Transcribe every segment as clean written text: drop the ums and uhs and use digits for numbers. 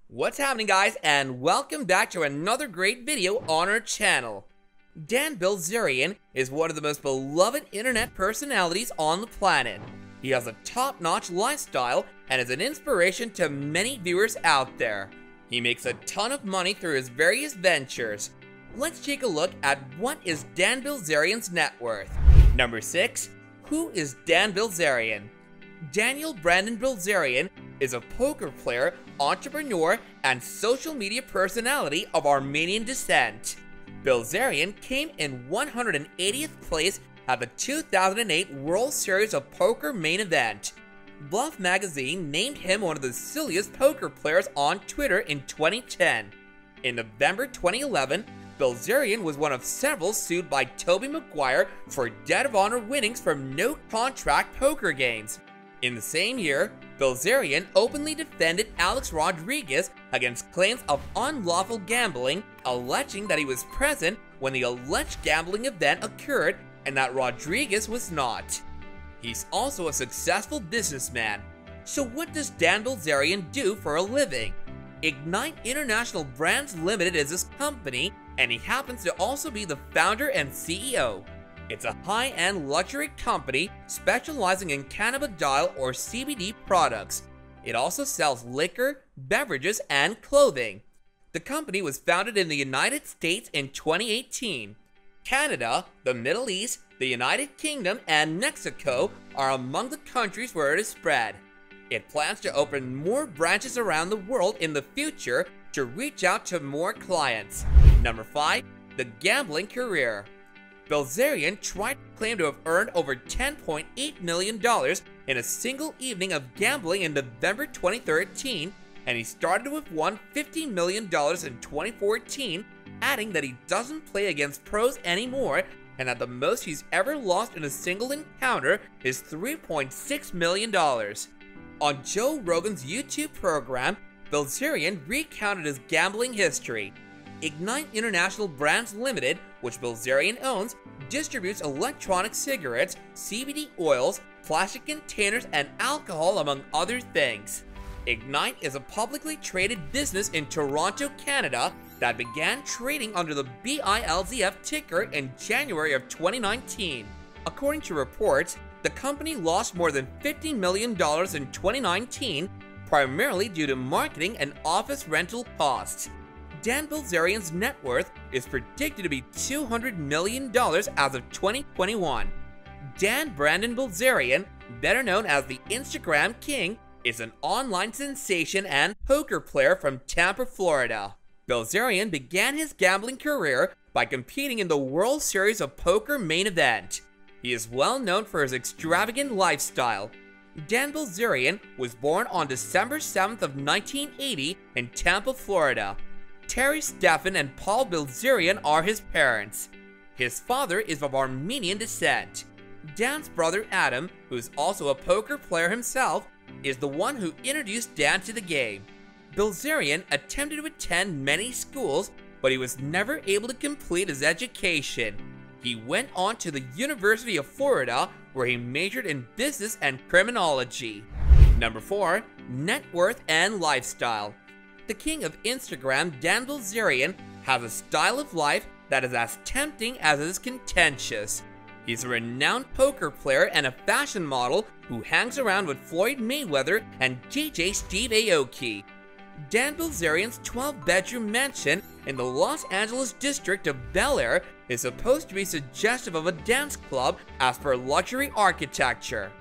What's happening, guys, and welcome back to another great video on our channel. Dan Bilzerian is one of the most beloved internet personalities on the planet. He has a top-notch lifestyle and is an inspiration to many viewers out there. He makes a ton of money through his various ventures. Let's take a look at what is Dan Bilzerian's net worth. Number 6. Who is Dan Bilzerian? Daniel Brandon Bilzerian is a poker player, entrepreneur, and social media personality of Armenian descent. Bilzerian came in 180th place at the 2008 World Series of Poker main event. Bluff magazine named him one of the silliest poker players on Twitter in 2010. In November 2011, Bilzerian was one of several sued by Toby Maguire for debt of honor winnings from no-contract poker games. In the same year, Bilzerian openly defended Alex Rodriguez against claims of unlawful gambling, alleging that he was present when the alleged gambling event occurred and that Rodriguez was not. He's also a successful businessman. So what does Dan Bilzerian do for a living? Ignite International Brands Limited is his company, and he happens to also be the founder and CEO. It's a high-end luxury company specializing in cannabidiol or CBD products. It also sells liquor, beverages, and clothing. The company was founded in the United States in 2018. Canada, the Middle East, the United Kingdom, and Mexico are among the countries where it is spread. It plans to open more branches around the world in the future to reach out to more clients. Number 5. The gambling career. Bilzerian tried to claim to have earned over $10.8 million in a single evening of gambling in November 2013, and he started to have won $50 million in 2014, adding that he doesn't play against pros anymore and that the most he's ever lost in a single encounter is $3.6 million. On Joe Rogan's YouTube program, Bilzerian recounted his gambling history. Ignite International Brands Limited, which Bilzerian owns, distributes electronic cigarettes, CBD oils, plastic containers, and alcohol, among other things. Ignite is a publicly traded business in Toronto, Canada that began trading under the BILZF ticker in January of 2019. According to reports, the company lost more than $50 million in 2019, primarily due to marketing and office rental costs. Dan Bilzerian's net worth is predicted to be $200 million as of 2021. Dan Brandon Bilzerian, better known as the Instagram King, is an online sensation and poker player from Tampa, Florida. Bilzerian began his gambling career by competing in the World Series of Poker main event. He is well known for his extravagant lifestyle. Dan Bilzerian was born on December 7th of 1980 in Tampa, Florida. Terry Stefan and Paul Bilzerian are his parents. His father is of Armenian descent. Dan's brother Adam, who is also a poker player himself, is the one who introduced Dan to the game. Bilzerian attempted to attend many schools, but he was never able to complete his education. He went on to the University of Florida, where he majored in business and criminology. Number 4. Net worth and lifestyle. The king of Instagram, Dan Bilzerian, has a style of life that is as tempting as it is contentious. He's a renowned poker player and a fashion model who hangs around with Floyd Mayweather and DJ Steve Aoki. Dan Bilzerian's 12-bedroom mansion in the Los Angeles district of Bel Air is supposed to be suggestive of a dance club as per luxury architecture.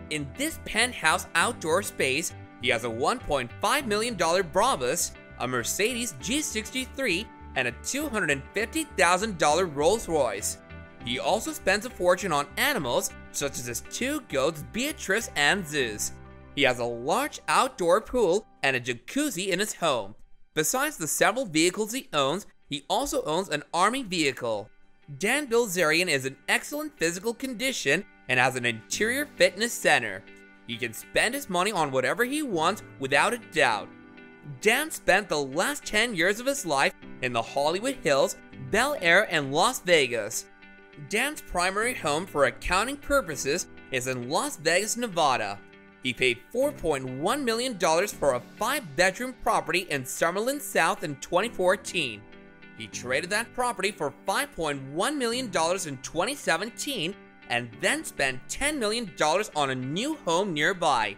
In this penthouse outdoor space, he has a $1.5 million Brabus, a Mercedes G63, and a $250,000 Rolls Royce. He also spends a fortune on animals, such as his 2 goats Beatrice and Zeus. He has a large outdoor pool and a jacuzzi in his home. Besides the several vehicles he owns, he also owns an army vehicle. Dan Bilzerian is in excellent physical condition and has an interior fitness center. He can spend his money on whatever he wants without a doubt. Dan spent the last 10 years of his life in the Hollywood Hills, Bel Air, and Las Vegas. Dan's primary home for accounting purposes is in Las Vegas, Nevada. He paid $4.1 million for a 5-bedroom property in Summerlin South in 2014. He traded that property for $5.1 million in 2017 and then spent $10 million on a new home nearby.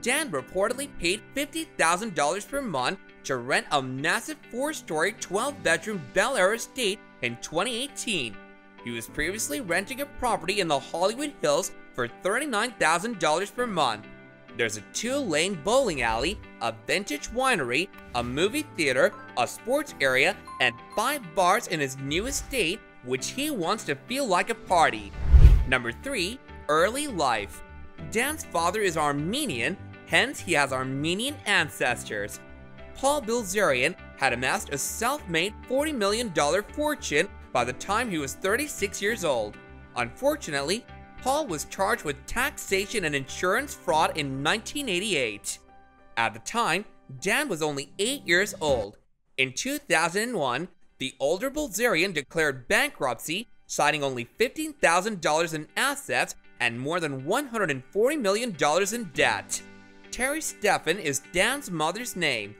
Dan reportedly paid $50,000 per month to rent a massive 4-story, 12-bedroom Bel Air estate in 2018. He was previously renting a property in the Hollywood Hills for $39,000 per month. There's a 2-lane bowling alley, a vintage winery, a movie theater, a sports area, and 5 bars in his new estate, which he wants to feel like a party. Number 3. Early life. Dan's father is Armenian, hence he has Armenian ancestors. Paul Bilzerian had amassed a self-made $40 million fortune by the time he was 36 years old. Unfortunately, Paul was charged with taxation and insurance fraud in 1988. At the time, Dan was only 8 years old. In 2001, the older Bilzerian declared bankruptcy, citing only $15,000 in assets and more than $140 million in debt. Terry Stephan is Dan's mother's name.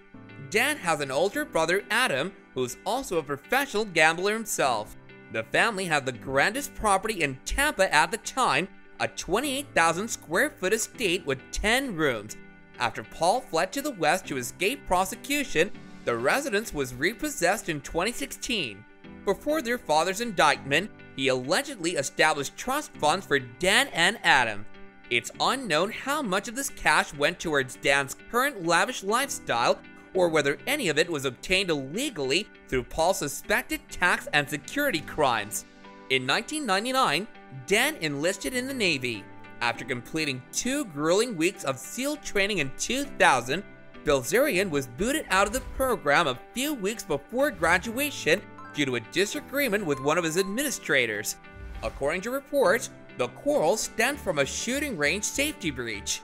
Dan has an older brother, Adam, who's also a professional gambler himself. The family had the grandest property in Tampa at the time, a 28,000 square foot estate with 10 rooms. After Paul fled to the west to escape prosecution, the residence was repossessed in 2016. Before their father's indictment, he allegedly established trust funds for Dan and Adam. It's unknown how much of this cash went towards Dan's current lavish lifestyle, or whether any of it was obtained illegally through Paul's suspected tax and security crimes. In 1999, Dan enlisted in the Navy. After completing 2 grueling weeks of SEAL training in 2000, Bilzerian was booted out of the program a few weeks before graduation due to a disagreement with one of his administrators. According to reports, the quarrel stemmed from a shooting range safety breach.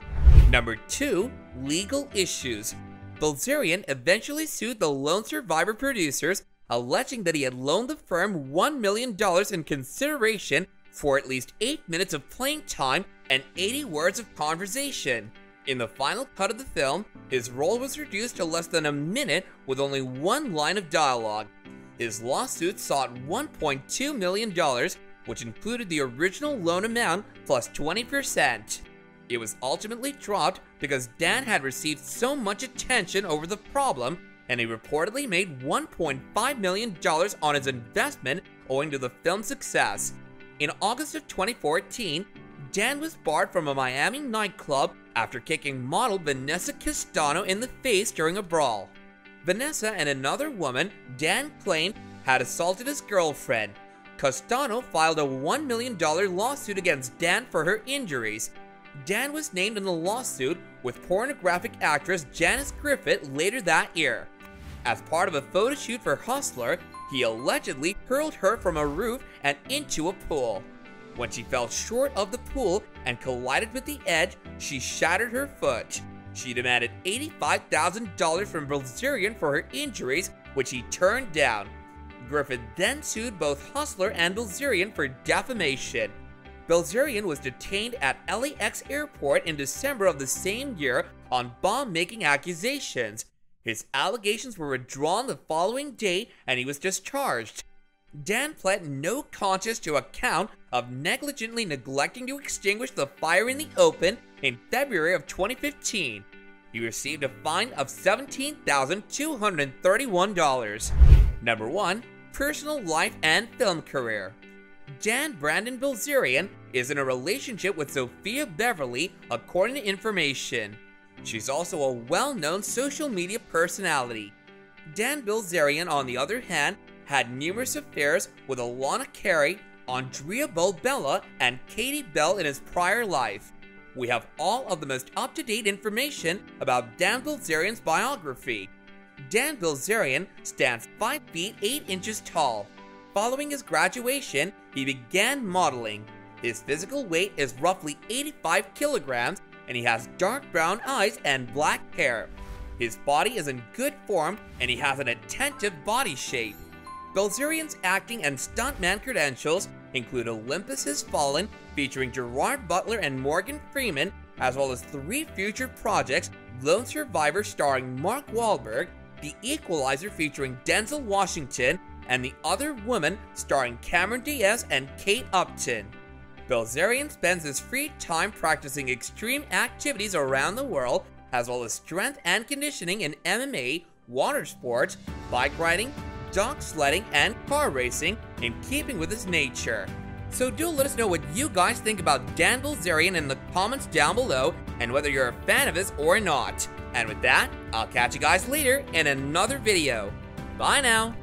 Number 2. Legal issues. Bilzerian eventually sued the Lone Survivor producers, alleging that he had loaned the firm $1 million in consideration for at least 8 minutes of playing time and 80 words of conversation. In the final cut of the film, his role was reduced to less than a minute with only 1 line of dialogue. His lawsuit sought $1.2 million, which included the original loan amount plus 20%. It was ultimately dropped because Dan had received so much attention over the problem, and he reportedly made $1.5 million on his investment owing to the film's success. In August of 2014, Dan was barred from a Miami nightclub after kicking model Vanessa Castano in the face during a brawl. Vanessa and another woman, Dan claimed, had assaulted his girlfriend. Castano filed a $1 million lawsuit against Dan for her injuries. Dan was named in the lawsuit with pornographic actress Janice Griffith later that year. As part of a photo shoot for Hustler, he allegedly hurled her from a roof and into a pool. When she fell short of the pool and collided with the edge, she shattered her foot. She demanded $85,000 from Bilzerian for her injuries, which he turned down. Griffith then sued both Hustler and Bilzerian for defamation. Bilzerian was detained at LAX airport in December of the same year on bomb-making accusations. His allegations were withdrawn the following day and he was discharged. Dan pled no contest to a count of negligently neglecting to extinguish the fire in the open in February of 2015. He received a fine of $17,231. Number 1. Personal life and film career. Dan Brandon Bilzerian is in a relationship with Sophia Beverly, according to information. She's also a well-known social media personality. Dan Bilzerian, on the other hand, had numerous affairs with Alana Carey, Andrea Bobella, and Katie Bell in his prior life. We have all of the most up-to-date information about Dan Bilzerian's biography. Dan Bilzerian stands 5 feet 8 inches tall. Following his graduation, he began modeling. His physical weight is roughly 85 kilograms, and he has dark brown eyes and black hair. His body is in good form, and he has an attentive body shape. Bilzerian's acting and stuntman credentials include Olympus Has Fallen, featuring Gerard Butler and Morgan Freeman, as well as 3 future projects: Lone Survivor starring Mark Wahlberg, The Equalizer featuring Denzel Washington, and The Other Woman starring Cameron Diaz and Kate Upton. Bilzerian spends his free time practicing extreme activities around the world, as well as strength and conditioning in MMA, water sports, bike riding, dog sledding, and car racing, in keeping with his nature. So do let us know what you guys think about Dan Bilzerian in the comments down below, and whether you're a fan of his or not. And with that, I'll catch you guys later in another video. Bye now!